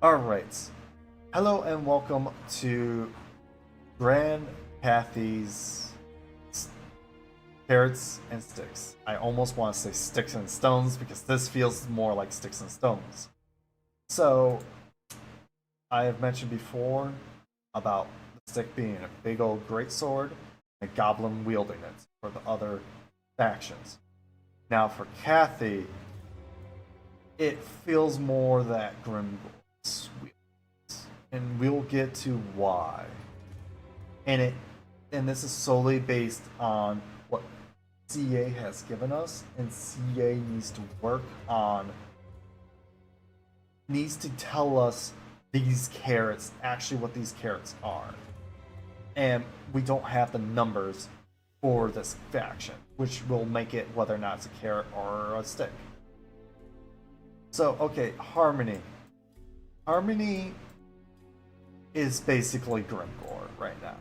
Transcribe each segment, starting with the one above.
Alright. Hello and welcome to Grand Cathy's Carrots and Sticks. I almost want to say Sticks and Stones because this feels more like Sticks and Stones. So, I have mentioned before about the stick being a big old greatsword and a goblin wielding it for the other factions. Now for Cathay, it feels more that Grimgor's wields, and we'll get to why. And this is solely based on what CA has given us, and CA needs to work on, needs to tell us these carrots, actually what these carrots are. And we don't have the numbers for this faction, which will make it whether or not it's a carrot or a stick. So, okay, Harmony. Harmony is basically Grimgor right now.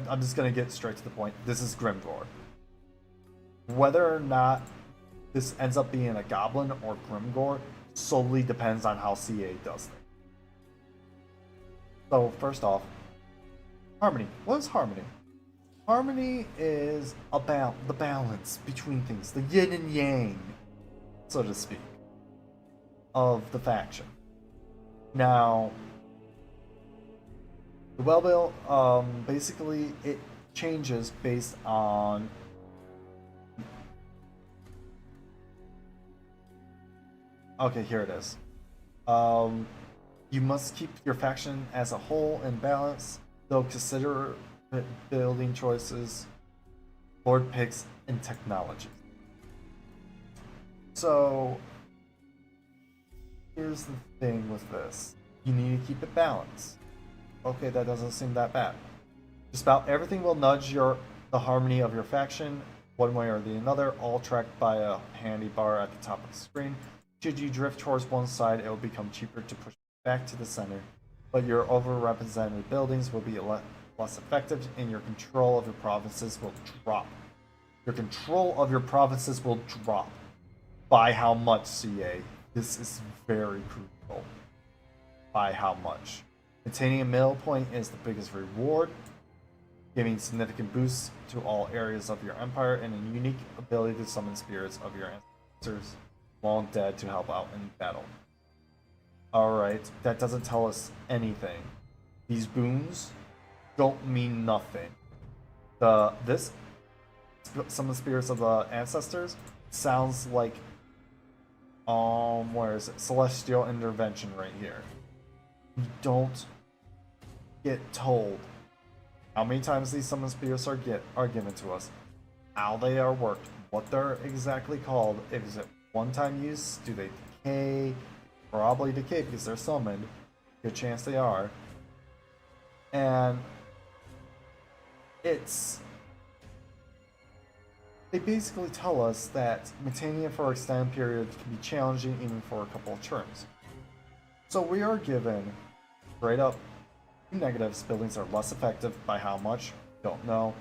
I'm just going to get straight to the point. This is Grimgor. Whether or not this ends up being a goblin or Grimgor solely depends on how CA does things. So, first off, Harmony. What is Harmony? Harmony is about the balance between things, the yin and yang, so to speak, of the faction. Now, the Wellbill, basically it changes based on okay, here it is. You must keep your faction as a whole in balance, though consider building choices, board picks, and technology. So, here's the thing with this. You need to keep it balanced. Okay, that doesn't seem that bad. Just about everything will nudge the harmony of your faction, one way or the other, all tracked by a handy bar at the top of the screen. Should you drift towards one side, it will become cheaper to push back to the center, but your overrepresented buildings will be less effective, and your control of your provinces will drop. Your control of your provinces will drop. By how much, CA? This is very crucial. By how much? Attaining a middle point is the biggest reward, giving significant boosts to all areas of your empire and a unique ability to summon spirits of your ancestors long dead to help out in battle. Alright, that doesn't tell us anything. These boons don't mean nothing. Summon spirits of the ancestors sounds like where is it? Celestial intervention right here. You don't get told how many times these summon spirits are given to us, how they are worked, what they're exactly called. Is it one-time use? Do they decay? Probably decay because they're summoned. Good chance they are. And they basically tell us that maintaining it for an extended period can be challenging even for a couple of turns. So we are given straight up negatives. Buildings are less effective. By how much? Don't know.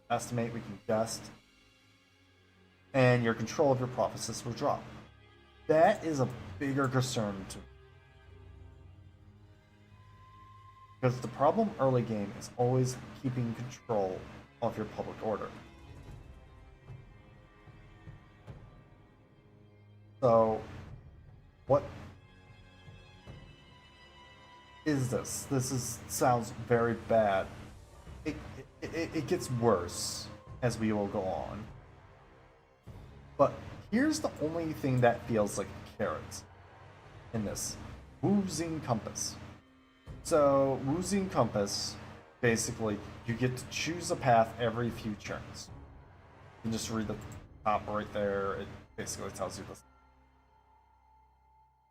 Estimate, we can guess. And your control of your provinces will drop. That is a bigger concern to me. Because the problem early game is always keeping control of your public order. So, what is this? Sounds very bad. It gets worse as we will go on. But here's the only thing that feels like a carrot in this. Woozy Compass. So, Woozy Compass, basically, you get to choose a path every few turns. You can just read the top right there. It basically tells you this.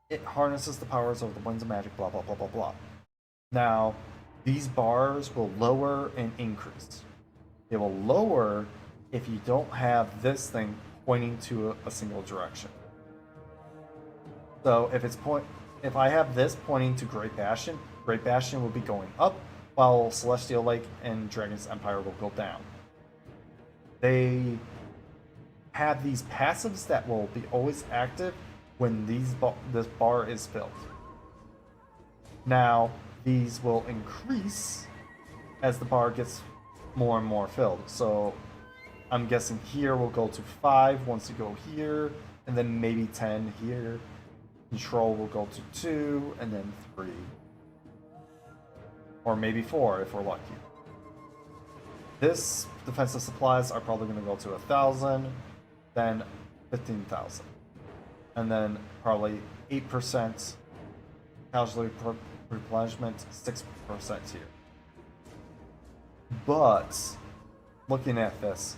It harnesses the powers of the winds of magic, blah, blah, blah, blah, blah. Now, these bars will lower and increase. They will lower if you don't have this thing pointing to a single direction. So if I have this pointing to Great Bastion will be going up, while Celestial Lake and Dragon's Empire will go down. They have these passives that will be always active when this bar is filled. Now, these will increase as the bar gets more and more filled. So I'm guessing here we'll go to 5 once you go here, and then maybe 10 here. Control will go to 2, and then 3. Or maybe 4 if we're lucky. This defensive supplies are probably going to go to 1,000, then 15,000. And then probably 8% casualty replenishment, 6% here. But looking at this,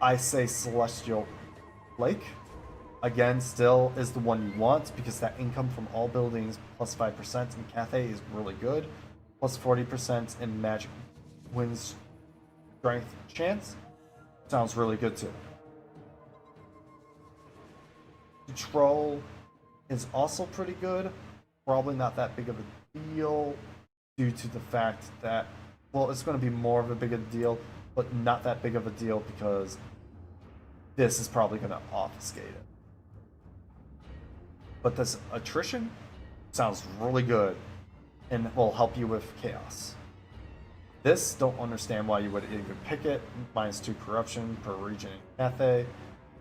I say Celestial Lake again still is the one you want because that income from all buildings plus 5% in Cathay is really good, plus 40% in magic wins strength chance sounds really good too. Control is also pretty good, probably not that big of a deal due to the fact that, well, it's going to be more of a bigger deal, but not that big of a deal because this is probably going to obfuscate it. But this attrition sounds really good and will help you with chaos. This, don't understand why you would even pick it. -2 corruption per region in Cathay,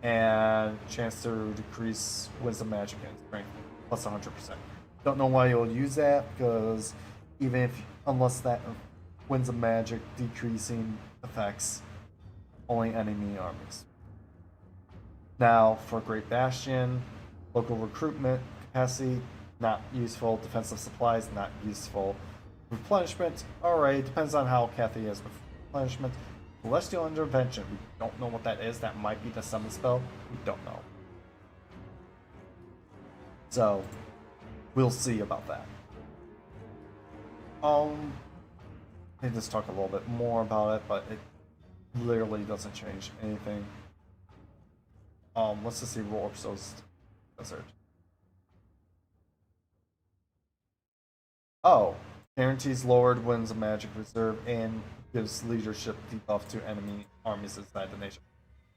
and chance to decrease wisdom, magic, and strength plus 100%. Don't know why you'll use that because even if, unless that wisdom magic decreasing affects only enemy armies. Now for Great Bastion, local recruitment capacity not useful. Defensive supplies not useful. Replenishment, alright, depends on how Cathay is with replenishment. Celestial Intervention, we don't know what that is. That might be the summon spell. We don't know. So, we'll see about that. Let me just talk a little bit more about it, but it literally doesn't change anything. Let's just see Warpstone's Desert. Oh, guarantees lowered wins a magic reserve and gives leadership debuff to enemy armies inside the nation.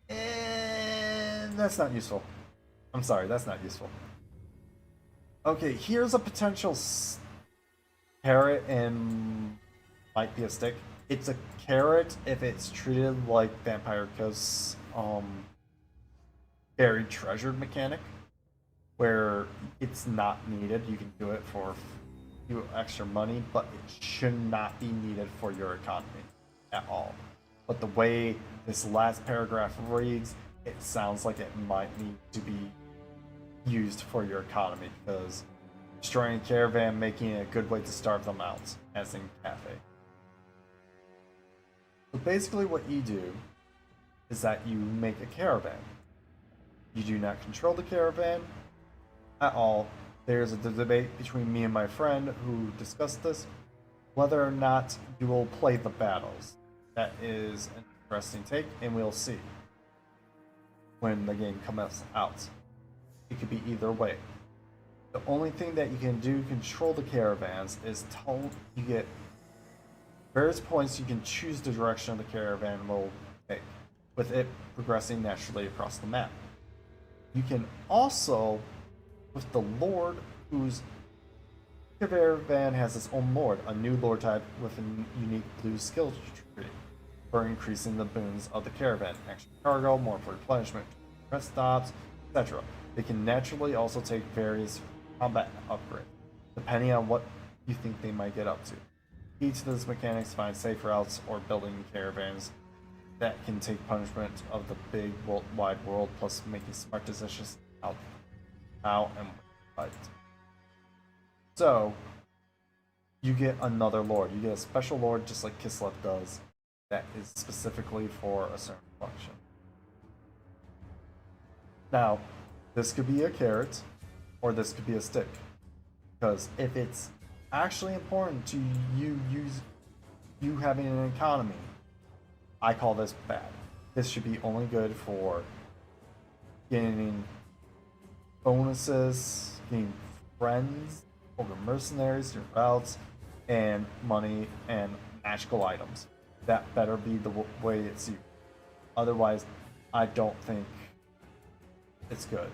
And that's not useful. I'm sorry, that's not useful. Okay, here's a potential carrot and might be a stick. It's a carrot if it's treated like Vampire Coast's buried treasured mechanic, where it's not needed. You can do it for you extra money, but it should not be needed for your economy at all. But the way this last paragraph reads, it sounds like it might need to be used for your economy because destroying a caravan, making it a good way to starve them out, as in Cathay. So basically what you do is that you make a caravan. You do not control the caravan at all. There's a debate between me and my friend who discussed this, whether or not you will play the battles. That is an interesting take, and we'll see when the game comes out. It could be either way. The only thing that you can do to control the caravans is you get various points you can choose the direction of the caravan will take, with it progressing naturally across the map. You can also, with the Lord, whose caravan has its own Lord, a new Lord type with a unique blue skill tree for increasing the boons of the caravan, extra cargo, more for replenishment, rest stops, etc. They can naturally also take various combat upgrades, depending on what you think they might get up to. Each of those mechanics find safe routes or building caravans that can take punishment of the big wide world, plus making smart decisions out and fight. So you get another lord. You get a special lord just like Kislev does that is specifically for a certain function. Now, this could be a carrot or this could be a stick. Because if it's actually important to you having an economy, I call this bad. This should be only good for gaining bonuses, getting friends over mercenaries, your routes, and money and magical items. That better be the way it's used. Otherwise, I don't think it's good.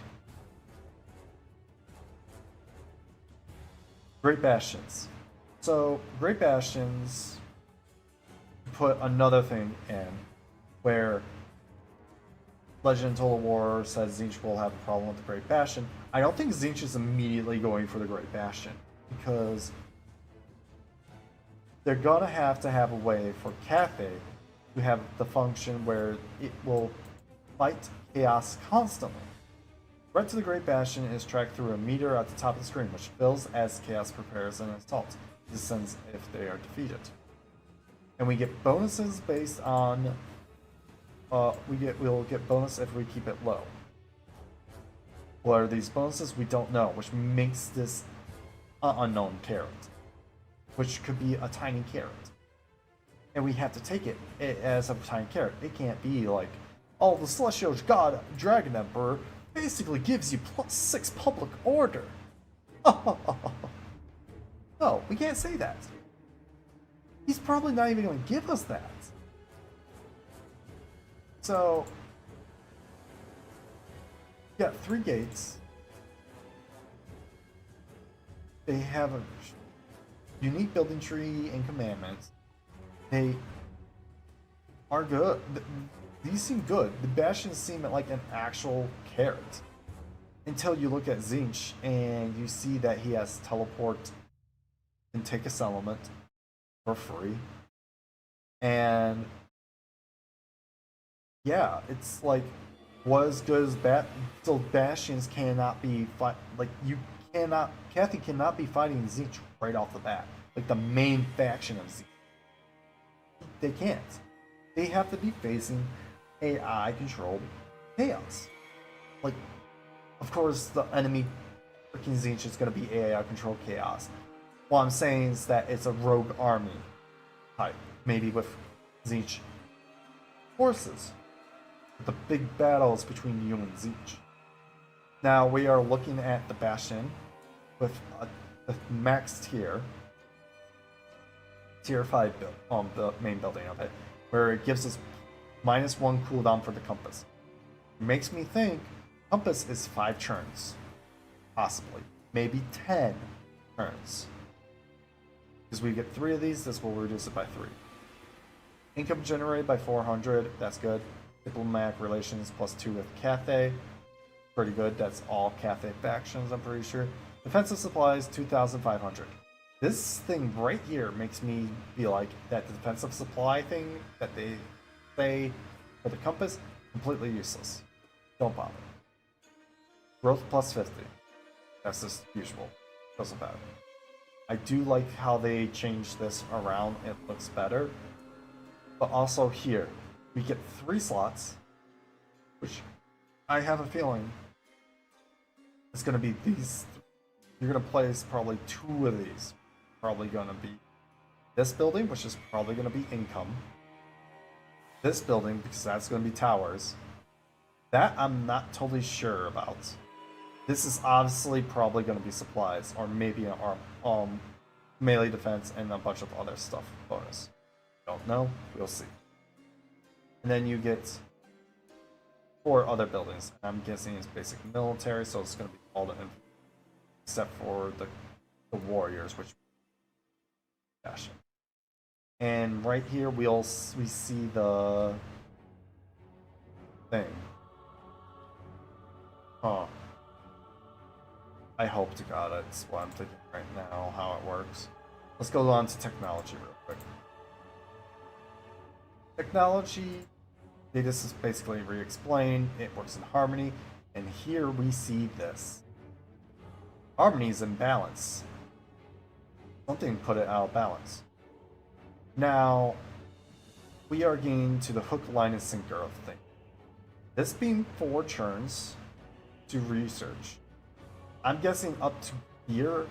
Great Bastions. So, Great Bastions put another thing in where Legend of Total War says Tzeentch will have a problem with the Great Bastion. I don't think Tzeentch is immediately going for the Great Bastion because they're gonna have to have a way for Cathay to have the function where it will fight chaos constantly. Threat to the Great Bastion is tracked through a meter at the top of the screen, which fills as chaos prepares and assaults. This sends if they are defeated. And we get bonuses based on we'll get bonus if we keep it low. What are these bonuses? We don't know, which makes this an unknown carrot, which could be a tiny carrot. And we have to take it as a tiny carrot. It can't be like, oh, the Celestial God Dragon Emperor basically gives you +6 public order. No, we can't say that. He's probably not even going to give us that. So, you got 3 gates. They have a unique building tree and commandments. They are good. These seem good. The Bastions seem like an actual carrot. Until you look at Tzeentch and you see that he has teleport and take a settlement for free. And yeah, it's like was good as so Bastions cannot be Cathay cannot be fighting Tzeentch right off the bat. Like the main faction of Tzeentch. They can't. They have to be facing AI controlled chaos. Like, of course, the enemy freaking Tzeentch is going to be AI controlled chaos. What I'm saying is that it's a rogue army type, maybe with Tzeentch forces. The big battles between you and Tzeentch. Now we are looking at the Bastion with the max tier 5 build, the main building of it, where it gives us -1 cooldown for the compass. It makes me think compass is 5 turns, possibly, maybe 10 turns. Because we get 3 of these, this will reduce it by 3. Income generated by 400, that's good. Diplomatic relations +2 with Cathay, pretty good. That's all Cathay factions, I'm pretty sure. Defensive supplies 2,500. This thing right here makes me feel like that the defensive supply thing that they say for the compass, completely useless. Don't bother. Growth +50. That's just usual. Doesn't matter. I do like how they changed this around. It looks better. But also here, we get 3 slots, which I have a feeling it's going to be these. You're going to place probably 2 of these. Probably going to be this building, which is probably going to be income. This building, because that's going to be towers. That I'm not totally sure about. This is obviously probably going to be supplies, or maybe an melee defense and a bunch of other stuff bonus. Don't know. We'll see. And then you get 4 other buildings. I'm guessing it's basic military, so it's going to be all the infantry, except for the warriors, which Bastion. And right here we see the thing. Huh. I hope to God it's what I'm thinking right now, how it works. Let's go on to technology real quick. Technology, they just basically re-explain, it works in harmony, and here we see this. Harmony is in balance. Something put it out of balance. Now, we are getting to the hook, line, and sinker of things. This being 4 turns to research. I'm guessing up to here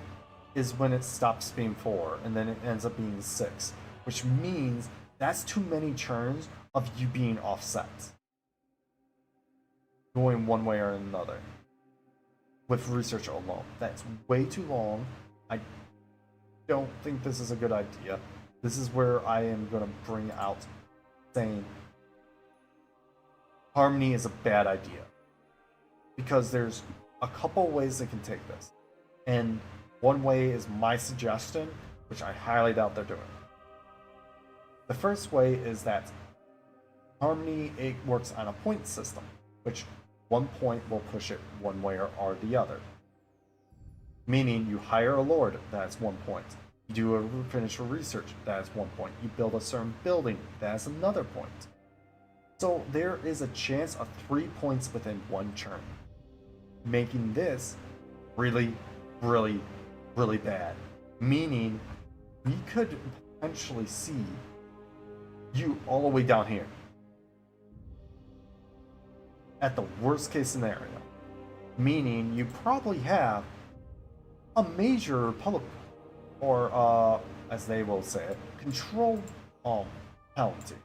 is when it stops being 4, and then it ends up being 6, which means that's too many turns of you being offset. Going one way or another. With research alone. That's way too long. I don't think this is a good idea. This is where I am going to bring out saying harmony is a bad idea. Because there's a couple ways they can take this. And One way is my suggestion, which I highly doubt they're doing. The first way is that Harmony, it works on a point system, which one point will push it one way or the other. Meaning you hire a lord, that's 1 point. You do finish a research, that's 1 point. You build a certain building, that's another point. So there is a chance of 3 points within one turn, making this really, really, really bad. Meaning we could potentially see you all the way down here. At the worst case scenario. Meaning you probably have a major public, or as they will say it, control penalty.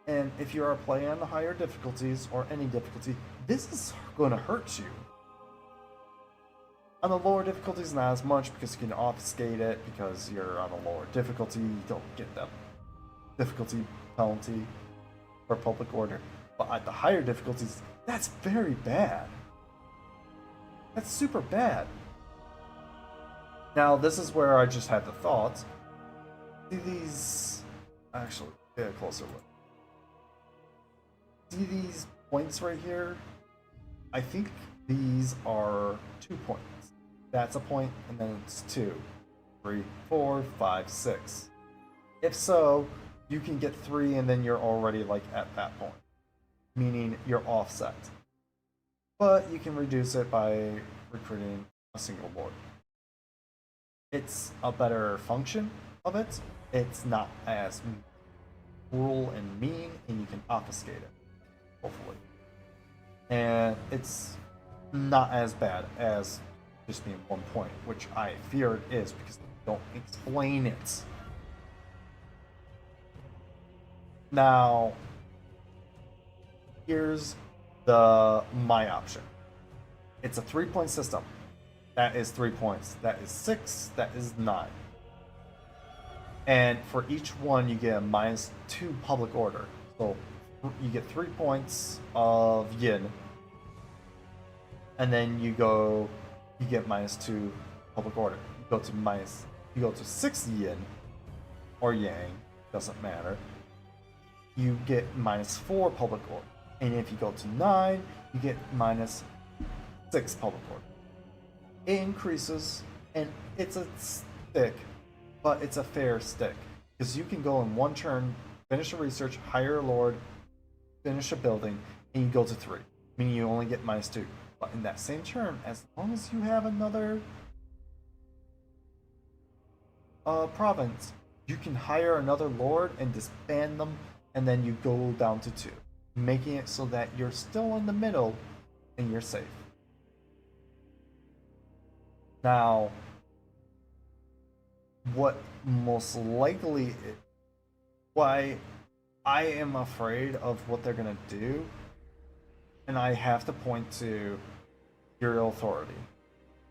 And if you are playing on the higher difficulties or any difficulty, this is going to hurt you. On the lower difficulties, not as much because you can obfuscate it because you're on a lower difficulty. You don't get that difficulty penalty for public order. But at the higher difficulties, that's very bad. That's super bad. Now, this is where I just had the thought. See these... Actually, get a closer look. See these points right here? I think these are 2 points. That's a point, and then it's 2, 3, 4, 5, 6. If so, you can get 3, and then you're already like at that point. Meaning you're offset. But you can reduce it by recruiting a single lord. It's a better function of it. It's not as cruel and mean, and you can obfuscate it, hopefully. And it's not as bad as just being 1 point, which I fear it is because they don't explain it. Now, here's my option. It's a 3-point system. That is 3 points. That is 6. That is 9. And for each one, you get a -2 public order. So you get 3 points of yin, and then you get -2 public order. You go to 6 yin or yang, doesn't matter. You get -4 public order. And if you go to 9, you get -6 public order. It increases, and it's a stick, but it's a fair stick. Because you can go in 1 turn, finish a research, hire a lord, finish a building, and you go to 3. Meaning you only get -2. But in that same turn, as long as you have another province, you can hire another lord and disband them, and then you go down to 2. Making it so that you're still in the middle, and you're safe. Now, what most likely, why I am afraid of what they're gonna do, and I have to point to Imperial Authority,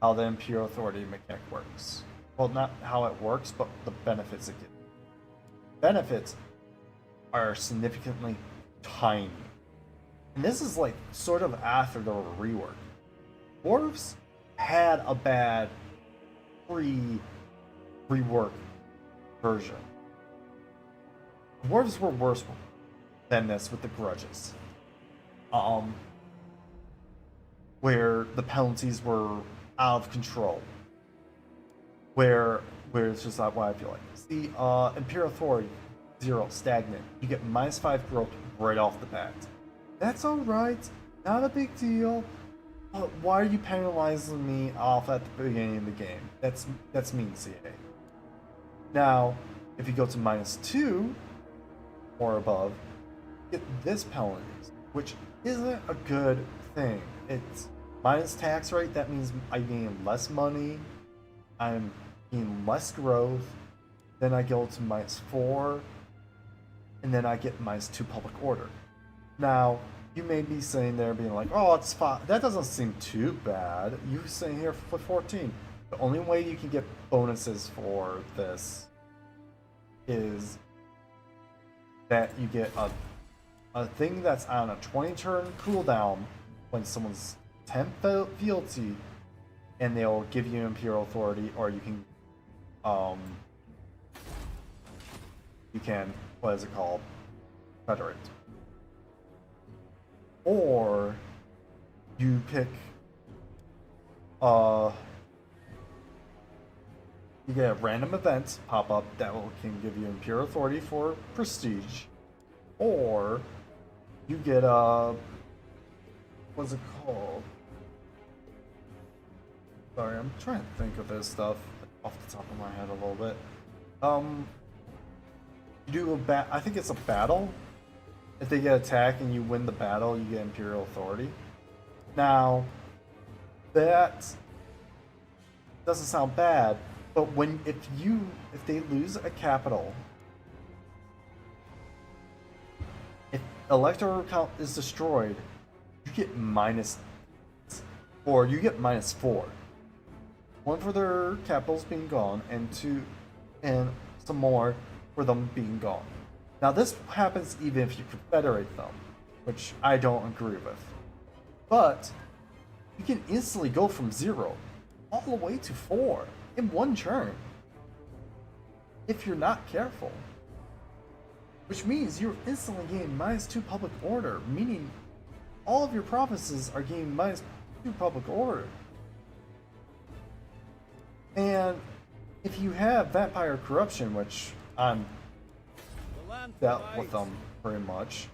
how the Imperial Authority mechanic works. Well, not how it works, but the benefits it gives. Benefits are significantly tiny. And this is like sort of after the rework. Dwarves had a bad rework version. Dwarves were worse than this with the grudges. Where the penalties were out of control. Where it's just not what I feel like. See, Imperial Authority, 0, stagnant. You get -5 growth right off the bat. That's alright, not a big deal. But why are you penalizing me off at the beginning of the game? That's mean, CA. Now, if you go to -2 or above, you get this penalties, which isn't a good thing. It's minus tax rate, that means I'm getting less money, I'm getting less growth, then I go to -4, and then I get -2 public order. Now, you may be sitting there being like, oh, it's fine. That doesn't seem too bad. You're sitting here for 14. The only way you can get bonuses for this is that you get a thing that's on a 20-turn cooldown when someone's 10th fealty, and they'll give you Imperial Authority, or you can, what is it called? Federate. Or you pick, you get a random event pop up that can give you Imperial Authority for prestige, or you get a, what's it called? Sorry, I'm trying to think of this stuff off the top of my head a little bit. You do I think it's a battle. If they get attacked and you win the battle, you get Imperial Authority. Now, that doesn't sound bad, but if they lose a capital, if electoral count is destroyed, you get you get -4. One for their capitals being gone, and some more for them being gone. Now this happens even if you confederate them, which I don't agree with. But you can instantly go from 0 all the way to 4 in one turn if you're not careful. Which means you're instantly gaining -2 public order, meaning all of your provinces are gaining -2 public order. And if you have vampire corruption, which I'm dealt with them pretty much,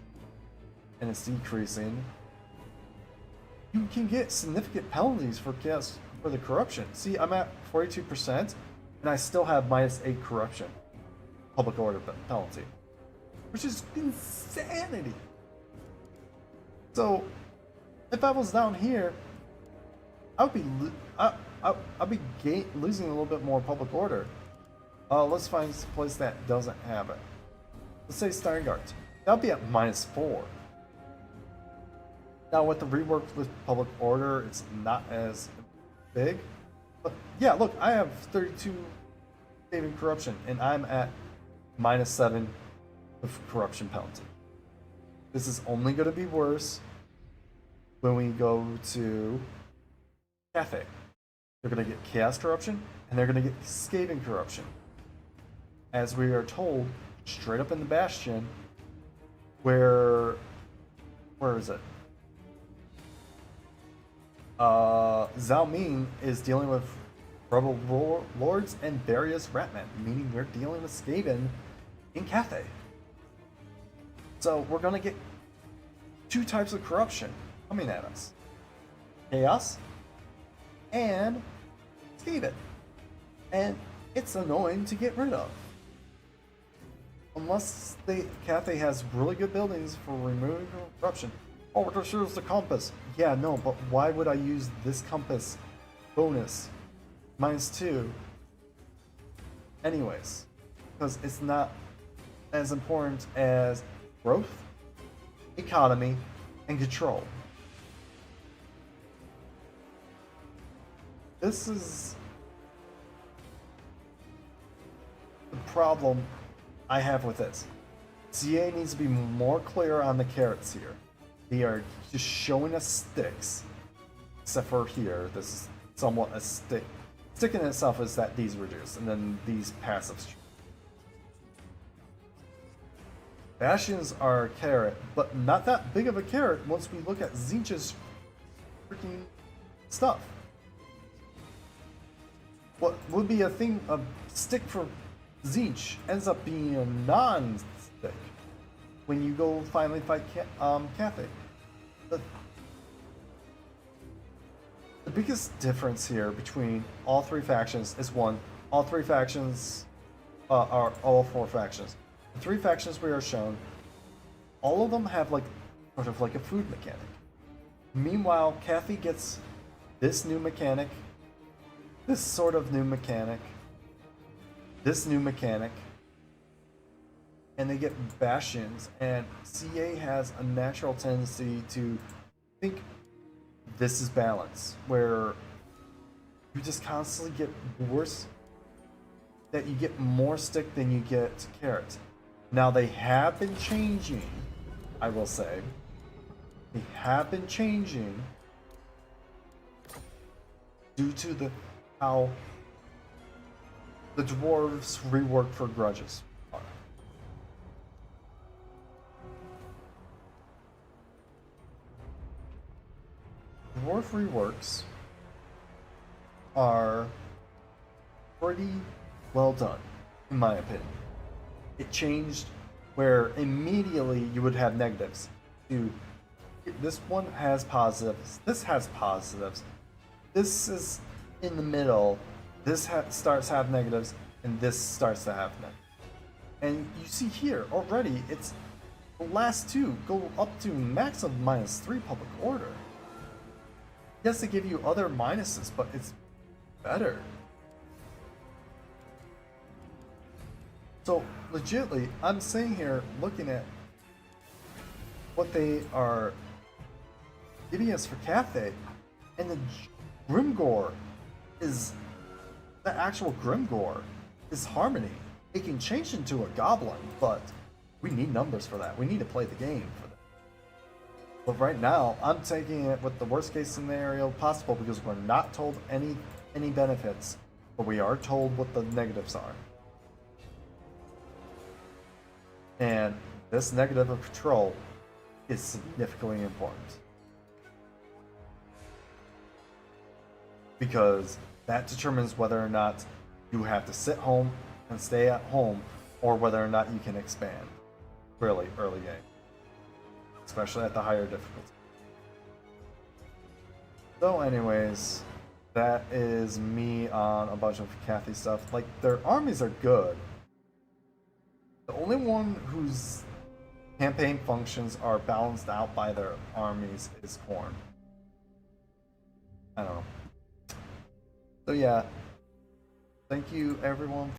and it's decreasing, you can get significant penalties for the corruption. See, I'm at 42%, and I still have -8 corruption public order penalty, which is insanity. So, if I was down here, I'd be losing a little bit more public order. Let's find a place that doesn't have it. Let's say Steingart. That'll be at -4. Now with the rework with public order, it's not as big. But yeah, look, I have 32 saving corruption, and I'm at -7 with corruption penalty. This is only going to be worse when we go to Cathay. They're going to get chaos corruption, and they're going to get scathing corruption. As we are told straight up in the Bastion, where is it? Zhao Ming is dealing with rebel lords and various ratmen, meaning we're dealing with Skaven in Cathay. So we're gonna get 2 types of corruption coming at us: chaos and Skaven, and it's annoying to get rid of. Unless Cathay has really good buildings for removing corruption. Oh, this is the compass. Yeah, no, but why would I use this compass bonus -2? Anyways, because it's not as important as growth, economy, and control. This is the problem I have with this. CA needs to be more clear on the carrots here. They are just showing us sticks. Except for here, this is somewhat a stick. Stick in itself is that these reduce, and then these passives. Bastions are a carrot, but not that big of a carrot once we look at Tzeentch's freaking stuff. What would be a stick for Tzeentch ends up being a non-stick when you go finally fight Cathay. The biggest difference here between all 3 factions is one, all 3 factions are all 4 factions. The 3 factions we are shown, all of them have sort of like a food mechanic. Meanwhile, Cathay gets this new mechanic, this sort of new mechanic, this new mechanic, and they get Bastions, and CA has a natural tendency to think this is balance, where you just constantly get worse, that you get more stick than you get carrot. Now they have been changing, I will say, they have been changing due to how the dwarves rework for grudges. Dwarf reworks are pretty well done, in my opinion. It changed where immediately you would have negatives. Dude, this one has positives, this has positives, this is in the middle, this starts to have negatives, and this starts to have negatives. And you see here already, it's the last two go up to max of -3 public order. Yes, they give you other minuses, but it's better. So, legitly, I'm sitting here looking at what they are giving us for Cathay, and the Grimgore is the actual Grimgore is Harmony. It can change into a goblin, but we need numbers for that. We need to play the game for that. But right now, I'm taking it with the worst case scenario possible because we're not told any benefits, but we are told what the negatives are. And this negative of control is significantly important. Because that determines whether or not you have to sit home and stay at home, or whether or not you can expand really early game. Especially at the higher difficulty. So anyways, that is me on a bunch of Cathay stuff. Like, their armies are good. The only one whose campaign functions are balanced out by their armies is Khorne. I don't know. So yeah, thank you everyone